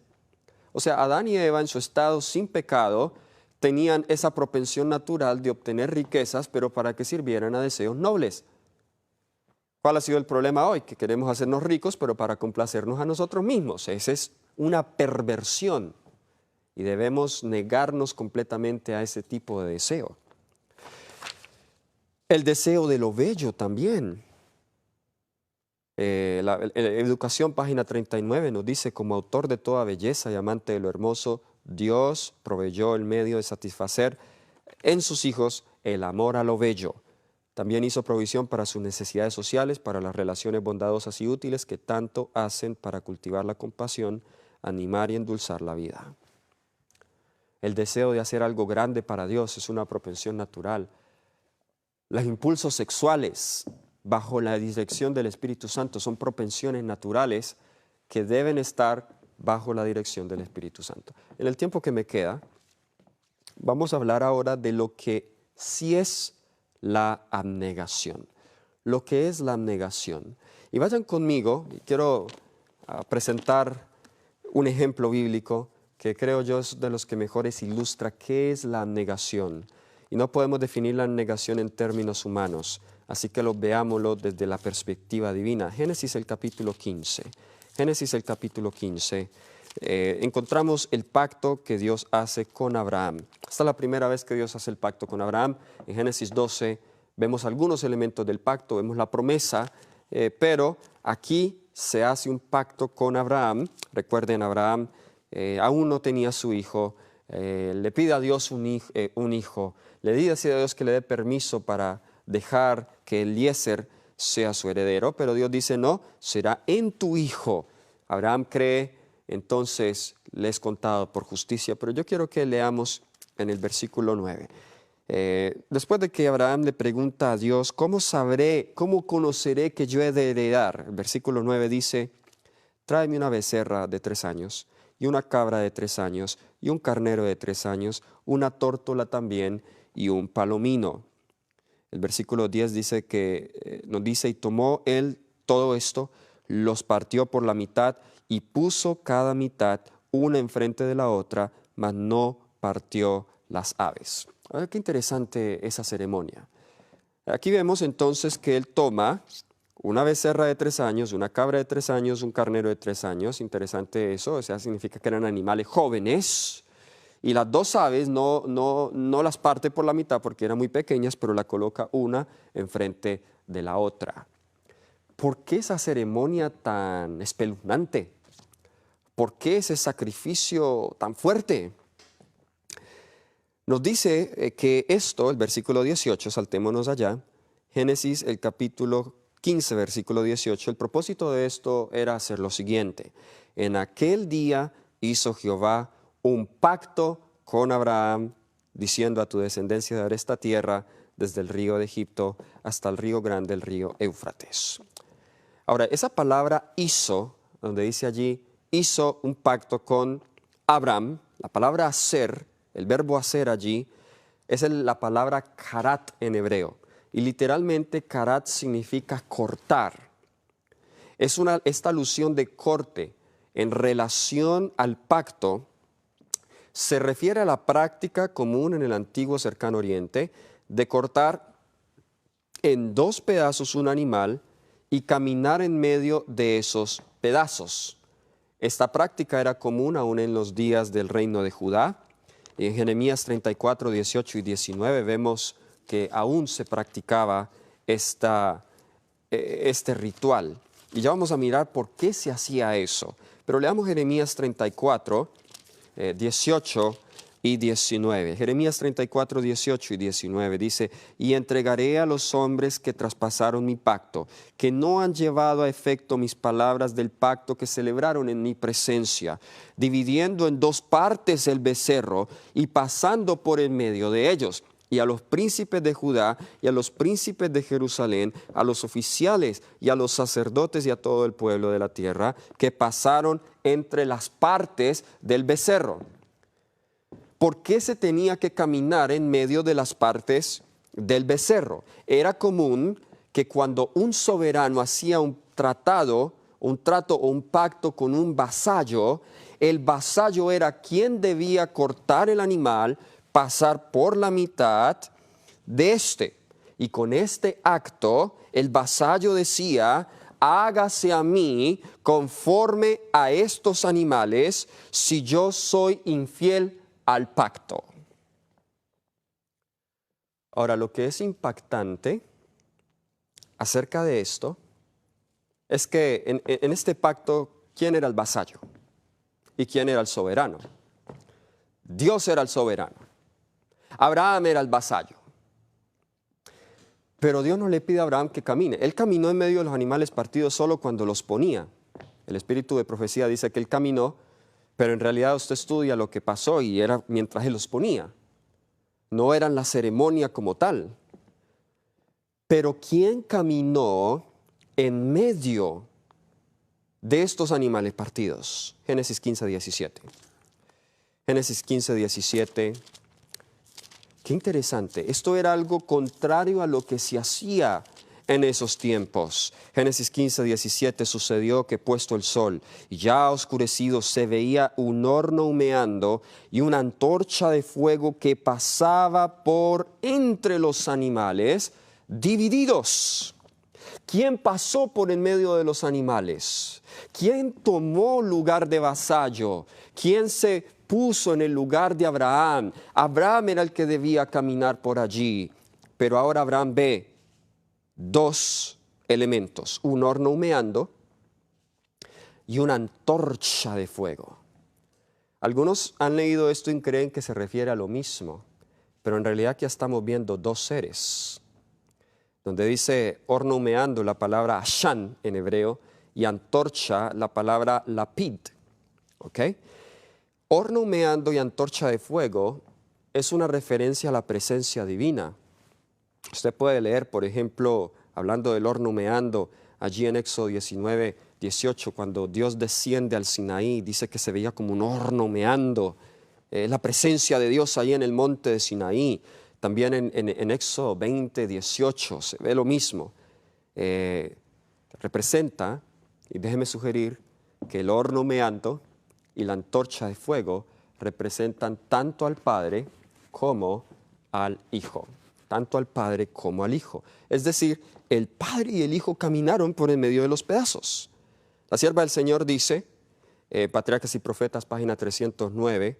A: O sea, Adán y Eva en su estado sin pecado tenían esa propensión natural de obtener riquezas, pero para que sirvieran a deseos nobles. ¿Cuál ha sido el problema hoy? Que queremos hacernos ricos, pero para complacernos a nosotros mismos. Esa es una perversión y debemos negarnos completamente a ese tipo de deseo. El deseo de lo bello también. La Educación, página 39, nos dice, como autor de toda belleza y amante de lo hermoso, Dios proveyó el medio de satisfacer en sus hijos el amor a lo bello. También hizo provisión para sus necesidades sociales, para las relaciones bondadosas y útiles que tanto hacen para cultivar la compasión, animar y endulzar la vida. El deseo de hacer algo grande para Dios es una propensión natural. Los impulsos sexuales, bajo la dirección del Espíritu Santo, son propensiones naturales que deben estar bajo la dirección del Espíritu Santo. En el tiempo que me queda, vamos a hablar ahora de lo que sí es la abnegación. Lo que es la abnegación. Y vayan conmigo, quiero presentar un ejemplo bíblico que creo yo es de los que mejores ilustra qué es la abnegación. Y no podemos definir la abnegación en términos humanos, así que veámoslo desde la perspectiva divina. Génesis el capítulo 15. Génesis el capítulo 15. Encontramos el pacto que Dios hace con Abraham. Esta es la primera vez que Dios hace el pacto con Abraham. En Génesis 12 vemos algunos elementos del pacto, vemos la promesa, pero aquí se hace un pacto con Abraham. Recuerden, Abraham aún no tenía su hijo, le pide a Dios un hijo, le dice a Dios que le dé permiso para dejar que Eliezer sea su heredero, pero Dios dice no, será en tu hijo. Abraham cree, entonces le es contado por justicia, pero yo quiero que leamos en el versículo 9. Después de que Abraham le pregunta a Dios, ¿cómo conoceré que yo he de heredar? El versículo 9 dice, tráeme una becerra de 3 años, y una cabra de 3 años, y un carnero de 3 años, una tórtola también, y un palomino. El versículo 10 dice nos dice, y tomó él todo esto, los partió por la mitad, y puso cada mitad una enfrente de la otra, mas no partió las aves. A ver, qué interesante esa ceremonia. Aquí vemos entonces que él toma una becerra de 3 años, una cabra de 3 años, un carnero de 3 años. Interesante eso, o sea, significa que eran animales jóvenes. Y las 2 aves no las parte por la mitad porque eran muy pequeñas, pero la coloca una enfrente de la otra. ¿Por qué esa ceremonia tan espeluznante? ¿Por qué ese sacrificio tan fuerte? Nos dice que esto, el versículo 18, saltémonos allá, Génesis el capítulo 15, versículo 18, el propósito de esto era hacer lo siguiente. En aquel día hizo Jehová un pacto con Abraham, diciendo a tu descendencia daré esta tierra desde el río de Egipto hasta el río grande, el río Éufrates. Ahora, esa palabra hizo, donde dice allí, hizo un pacto con Abraham, la palabra hacer, el verbo hacer allí, es la palabra karat en hebreo. Y literalmente karat significa cortar. Esta alusión de corte en relación al pacto se refiere a la práctica común en el antiguo cercano oriente de cortar en 2 pedazos un animal y caminar en medio de esos pedazos. Esta práctica era común aún en los días del reino de Judá. En Jeremías 34, 18 y 19 vemos que aún se practicaba este ritual. Y ya vamos a mirar por qué se hacía eso. Pero leamos Jeremías 34, 18 y 19. Jeremías 34, 18 y 19 dice, y entregaré a los hombres que traspasaron mi pacto, que no han llevado a efecto mis palabras del pacto que celebraron en mi presencia, dividiendo en 2 partes el becerro y pasando por en medio de ellos. Y a los príncipes de Judá y a los príncipes de Jerusalén, a los oficiales y a los sacerdotes y a todo el pueblo de la tierra, que pasaron entre las partes del becerro. ¿Por qué se tenía que caminar en medio de las partes del becerro? Era común que cuando un soberano hacía un trato o un pacto con un vasallo, el vasallo era quien debía cortar el animal, pasar por la mitad de este. Y con este acto, el vasallo decía, hágase a mí conforme a estos animales si yo soy infiel al pacto. Ahora, lo que es impactante acerca de esto es que en este pacto, ¿quién era el vasallo? ¿Y quién era el soberano? Dios era el soberano. Abraham era el vasallo. Pero Dios no le pide a Abraham que camine. Él caminó en medio de los animales partidos solo cuando los ponía. El espíritu de profecía dice que él caminó, pero en realidad usted estudia lo que pasó y era mientras él los ponía. No eran la ceremonia como tal. Pero ¿quién caminó en medio de estos animales partidos? Génesis 15, 17. Génesis 15, 17. Qué interesante. Esto era algo contrario a lo que se hacía en esos tiempos. Génesis 15, 17, sucedió que puesto el sol, ya oscurecido, se veía un horno humeando y una antorcha de fuego que pasaba por entre los animales divididos. ¿Quién pasó por en medio de los animales? ¿Quién tomó lugar de vasallo? ¿Quién se puso en el lugar de Abraham? Abraham era el que debía caminar por allí, pero ahora Abraham ve dos elementos, un horno humeando y una antorcha de fuego. Algunos han leído esto y creen que se refiere a lo mismo, pero en realidad aquí estamos viendo dos seres. Donde dice horno humeando, la palabra ashan en hebreo, y antorcha, la palabra lapid. ¿Ok? Horno humeando y antorcha de fuego es una referencia a la presencia divina. Usted puede leer, por ejemplo, hablando del horno humeando, allí en Éxodo 19, 18, cuando Dios desciende al Sinaí, dice que se veía como un horno humeando, la presencia de Dios ahí en el monte de Sinaí. También en Éxodo 20, 18 se ve lo mismo. Representa, y déjeme sugerir, que el horno humeando y la antorcha de fuego representan tanto al Padre como al Hijo. Tanto al Padre como al Hijo. Es decir, el Padre y el Hijo caminaron por en medio de los pedazos. La sierva del Señor dice, Patriarcas y Profetas, página 309,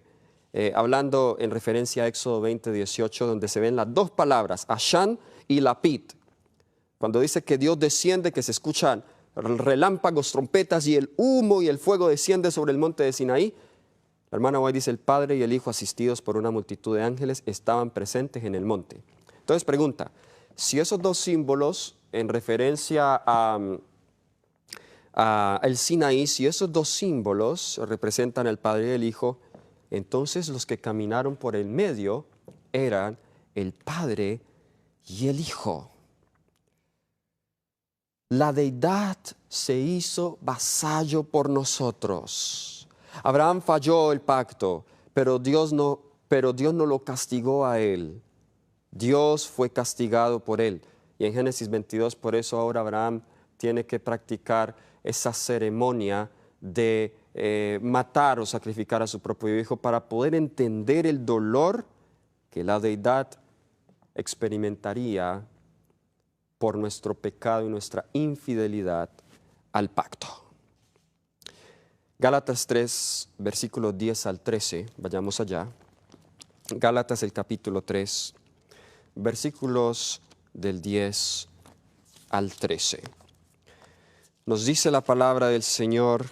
A: hablando en referencia a Éxodo 20, 18, donde se ven las dos palabras, Ashan y Lapid. Cuando dice que Dios desciende, que se escuchan relámpagos, trompetas y el humo y el fuego desciende sobre el monte de Sinaí, la hermana White dice, el Padre y el Hijo, asistidos por una multitud de ángeles, estaban presentes en el monte. Entonces pregunta, si esos dos símbolos en referencia a el Sinaí, si esos dos símbolos representan al Padre y el Hijo, entonces los que caminaron por el medio eran el Padre y el Hijo. La deidad se hizo vasallo por nosotros. Abraham falló el pacto, pero Dios no lo castigó a él. Dios fue castigado por él. Y en Génesis 22, por eso ahora Abraham tiene que practicar esa ceremonia de matar o sacrificar a su propio hijo para poder entender el dolor que la deidad experimentaría por nuestro pecado y nuestra infidelidad al pacto. Gálatas 3, versículos 10 al 13, vayamos allá. Gálatas el capítulo 3, versículos del 10 al 13. Nos dice la palabra del Señor,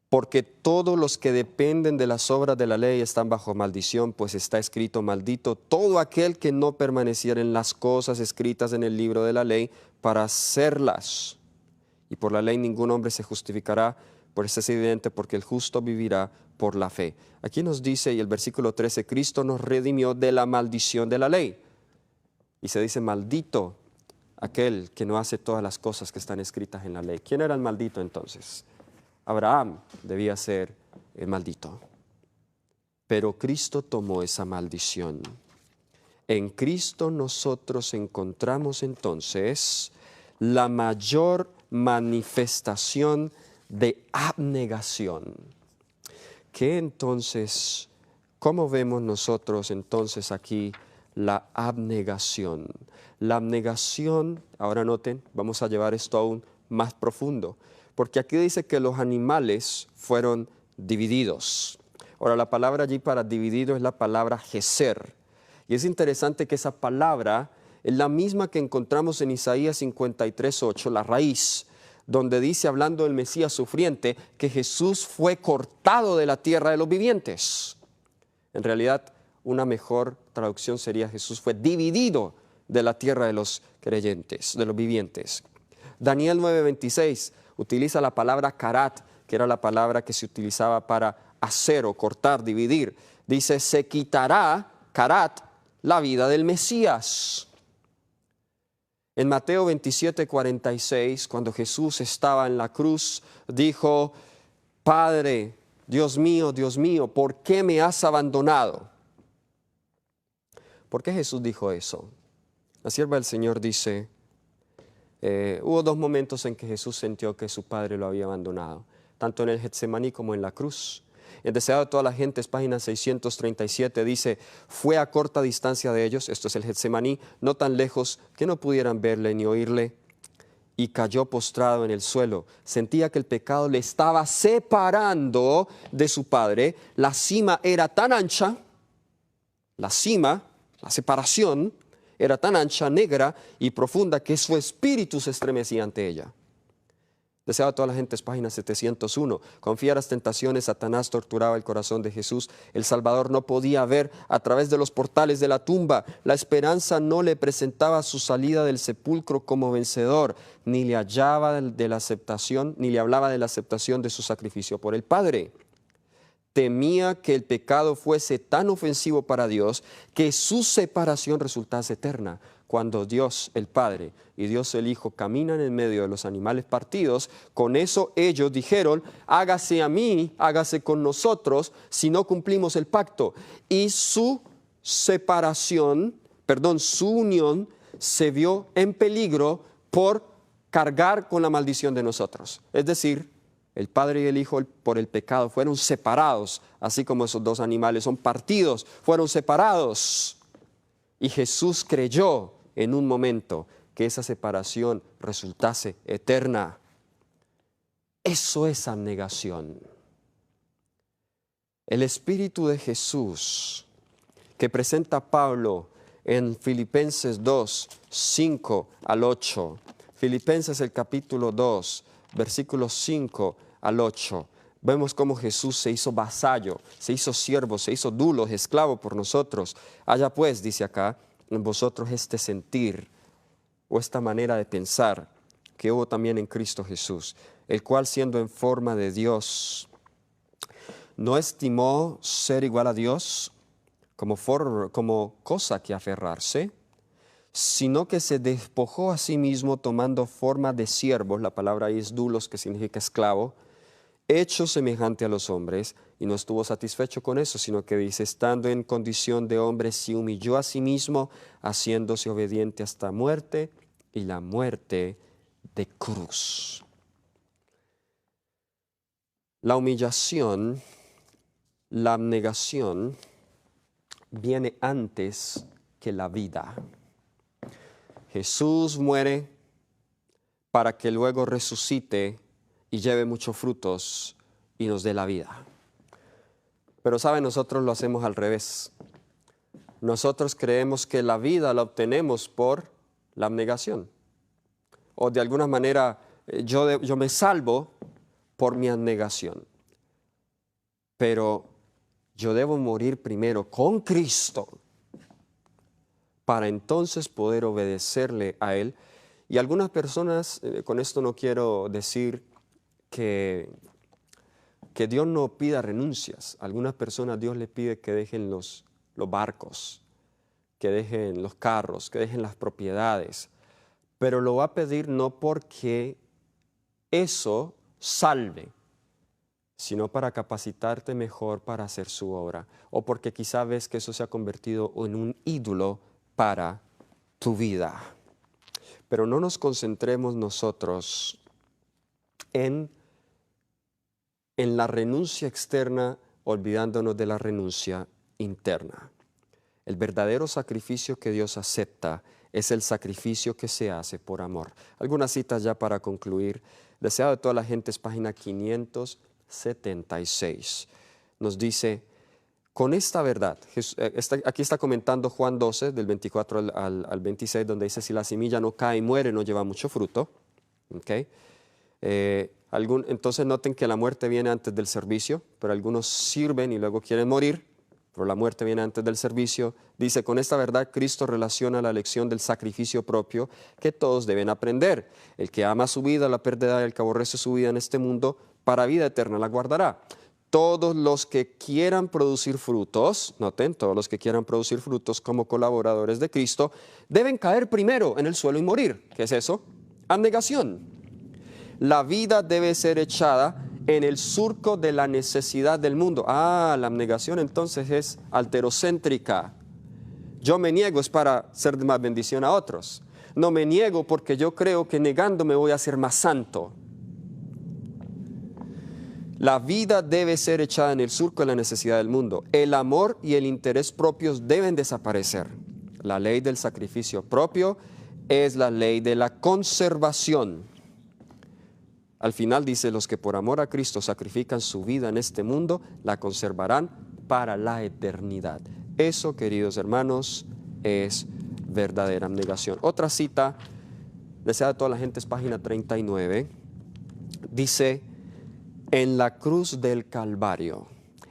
A: porque todos los que dependen de las obras de la ley están bajo maldición, pues está escrito, maldito todo aquel que no permaneciera en las cosas escritas en el libro de la ley para hacerlas. Y por la ley ningún hombre se justificará, por eso es evidente, porque el justo vivirá por la fe. Aquí nos dice, y el versículo 13, Cristo nos redimió de la maldición de la ley. Y se dice, maldito aquel que no hace todas las cosas que están escritas en la ley. ¿Quién era el maldito entonces? Abraham debía ser el maldito. Pero Cristo tomó esa maldición. En Cristo nosotros encontramos entonces la mayor manifestación de abnegación. ¿Qué entonces, cómo vemos nosotros entonces aquí la abnegación? La abnegación, ahora noten, vamos a llevar esto aún más profundo, porque aquí dice que los animales fueron divididos. Ahora, la palabra allí para dividido es la palabra geser. Y es interesante que esa palabra es la misma que encontramos en Isaías 53, 8, la raíz, donde dice, hablando del Mesías sufriente, que Jesús fue cortado de la tierra de los vivientes. En realidad, una mejor traducción sería Jesús fue dividido de la tierra de los creyentes, de los vivientes. Daniel 9:26 utiliza la palabra karat, que era la palabra que se utilizaba para hacer o cortar, dividir. Dice, se quitará, karat, la vida del Mesías. En Mateo 27:46, cuando Jesús estaba en la cruz, dijo, Padre, Dios mío, ¿por qué me has abandonado? ¿Por qué Jesús dijo eso? La sierva del Señor dice, hubo dos momentos en que Jesús sintió que su Padre lo había abandonado, tanto en el Getsemaní como en la cruz. El deseado de toda la gente, es página 637, dice, fue a corta distancia de ellos, esto es el Getsemaní, no tan lejos que no pudieran verle ni oírle, y cayó postrado en el suelo. Sentía que el pecado le estaba separando de su Padre. La cima era tan ancha, la separación, era tan ancha, negra y profunda que su espíritu se estremecía ante ella. Deseaba a toda la gente, es página 701. Con fieras tentaciones, Satanás torturaba el corazón de Jesús. El Salvador no podía ver a través de los portales de la tumba. La esperanza no le presentaba su salida del sepulcro como vencedor, ni le hablaba de la aceptación de su sacrificio por el Padre. Temía que el pecado fuese tan ofensivo para Dios que su separación resultase eterna. Cuando Dios el Padre y Dios el Hijo caminan en medio de los animales partidos, con eso ellos dijeron, hágase a mí, hágase con nosotros, si no cumplimos el pacto. Y su unión se vio en peligro por cargar con la maldición de nosotros. Es decir, el Padre y el Hijo por el pecado fueron separados, así como esos dos animales son partidos, fueron separados. Y Jesús creyó en un momento que esa separación resultase eterna. Eso es abnegación. El Espíritu de Jesús que presenta Pablo en Filipenses 2, 5 al 8. Filipenses el capítulo 2, versículos 5 al 8. Vemos cómo Jesús se hizo vasallo, se hizo siervo, se hizo dulo, esclavo por nosotros. Haya pues, dice acá, en vosotros este sentir o esta manera de pensar que hubo también en Cristo Jesús, el cual siendo en forma de Dios, no estimó ser igual a Dios como cosa que aferrarse, sino que se despojó a sí mismo tomando forma de siervo, la palabra ahí es doulos, que significa esclavo, hecho semejante a los hombres, y no estuvo satisfecho con eso, sino que dice, estando en condición de hombre, se humilló a sí mismo, haciéndose obediente hasta muerte, y la muerte de cruz. La humillación, la abnegación, viene antes que la vida. Jesús muere para que luego resucite y lleve muchos frutos y nos dé la vida. Pero saben, nosotros lo hacemos al revés. Nosotros creemos que la vida la obtenemos por la abnegación. O de alguna manera yo me salvo por mi abnegación. Pero yo debo morir primero con Cristo para entonces poder obedecerle a Él. Y algunas personas, con esto no quiero decir que Dios no pida renuncias. A algunas personas Dios les pide que dejen los barcos, que dejen los carros, que dejen las propiedades. Pero lo va a pedir no porque eso salve, sino para capacitarte mejor para hacer su obra. O porque quizá ves que eso se ha convertido en un ídolo para tu vida. Pero no nos concentremos nosotros en la renuncia externa, olvidándonos de la renuncia interna. El verdadero sacrificio que Dios acepta es el sacrificio que se hace por amor. Algunas citas ya para concluir. Deseado de toda la gente, es página 576. Nos dice, con esta verdad, aquí está comentando Juan 12, del 24 al 26, donde dice, si la semilla no cae y muere, no lleva mucho fruto. ¿Okay? Entonces noten que la muerte viene antes del servicio, pero algunos sirven y luego quieren morir, pero la muerte viene antes del servicio. Dice, con esta verdad Cristo relaciona la lección del sacrificio propio que todos deben aprender. El que ama su vida la perderá, y el que aborrece su vida en este mundo, para vida eterna la guardará. Todos los que quieran producir frutos, noten, todos los que quieran producir frutos como colaboradores de Cristo, deben caer primero en el suelo y morir. ¿Qué es eso? Abnegación. La vida debe ser echada en el surco de la necesidad del mundo. La abnegación entonces es alterocéntrica. Yo me niego es para ser de más bendición a otros. No me niego porque yo creo que negándome voy a ser más santo. La vida debe ser echada en el surco de la necesidad del mundo. El amor y el interés propios deben desaparecer. La ley del sacrificio propio es la ley de la conservación. Al final dice, los que por amor a Cristo sacrifican su vida en este mundo, la conservarán para la eternidad. Eso, queridos hermanos, es verdadera abnegación. Otra cita, deseada a toda la gente, es página 39. Dice, en la cruz del Calvario,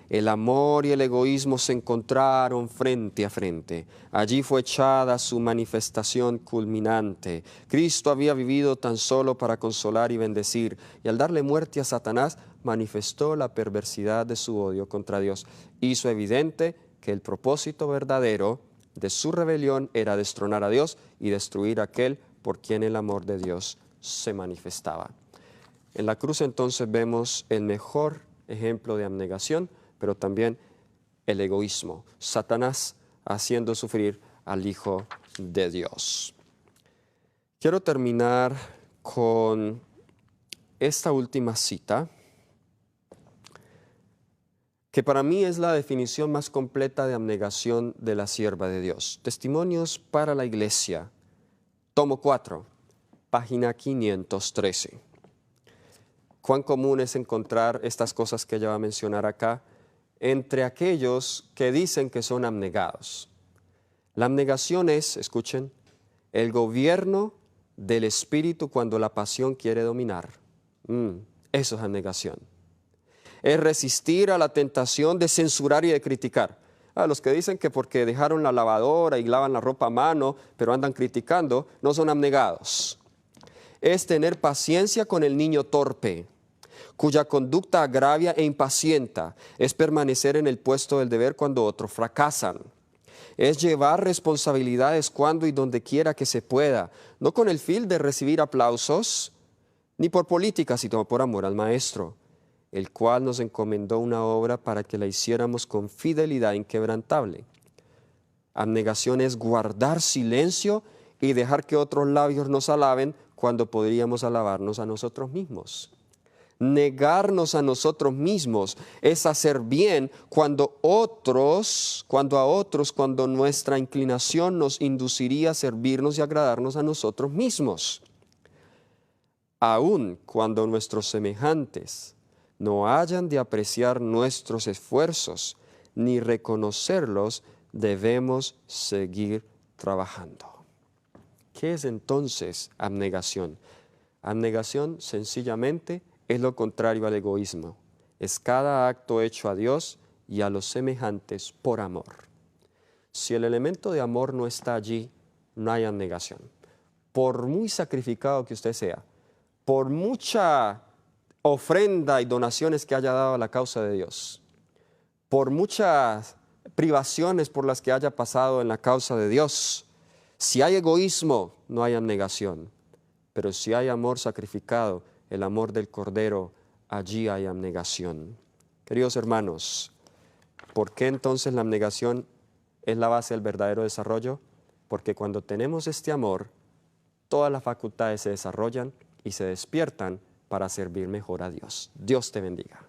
A: el amor y el egoísmo se encontraron frente a frente. Allí fue echada su manifestación culminante. Cristo había vivido tan solo para consolar y bendecir, y al darle muerte a Satanás, manifestó la perversidad de su odio contra Dios. Hizo evidente que el propósito verdadero de su rebelión era destronar a Dios y destruir a aquel por quien el amor de Dios se manifestaba. En la cruz entonces vemos el mejor ejemplo de abnegación, pero también el egoísmo. Satanás haciendo sufrir al Hijo de Dios. Quiero terminar con esta última cita, que para mí es la definición más completa de abnegación de la sierva de Dios. Testimonios para la Iglesia, tomo 4, página 513. Cuán común es encontrar estas cosas que ella va a mencionar acá entre aquellos que dicen que son abnegados. La abnegación es, escuchen, el gobierno del espíritu cuando la pasión quiere dominar. Eso es abnegación. Es resistir a la tentación de censurar y de criticar. A los que dicen que porque dejaron la lavadora y lavan la ropa a mano, pero andan criticando, no son abnegados. Es tener paciencia con el niño torpe, cuya conducta agravia e impacienta. Es permanecer en el puesto del deber cuando otros fracasan. Es llevar responsabilidades cuando y donde quiera que se pueda, no con el fin de recibir aplausos, ni por política, sino por amor al Maestro, el cual nos encomendó una obra para que la hiciéramos con fidelidad inquebrantable. Abnegación es guardar silencio y dejar que otros labios nos alaben cuando podríamos alabarnos a nosotros mismos. Negarnos a nosotros mismos es hacer bien cuando nuestra inclinación nos induciría a servirnos y agradarnos a nosotros mismos. Aun cuando nuestros semejantes no hayan de apreciar nuestros esfuerzos ni reconocerlos, debemos seguir trabajando. ¿Qué es entonces abnegación? Abnegación sencillamente es lo contrario al egoísmo. Es cada acto hecho a Dios y a los semejantes por amor. Si el elemento de amor no está allí, no hay abnegación. Por muy sacrificado que usted sea, por mucha ofrenda y donaciones que haya dado a la causa de Dios, por muchas privaciones por las que haya pasado en la causa de Dios, si hay egoísmo, no hay abnegación. Pero si hay amor sacrificado, el amor del Cordero, allí hay abnegación. Queridos hermanos, ¿por qué entonces la abnegación es la base del verdadero desarrollo? Porque cuando tenemos este amor, todas las facultades se desarrollan y se despiertan para servir mejor a Dios. Dios te bendiga.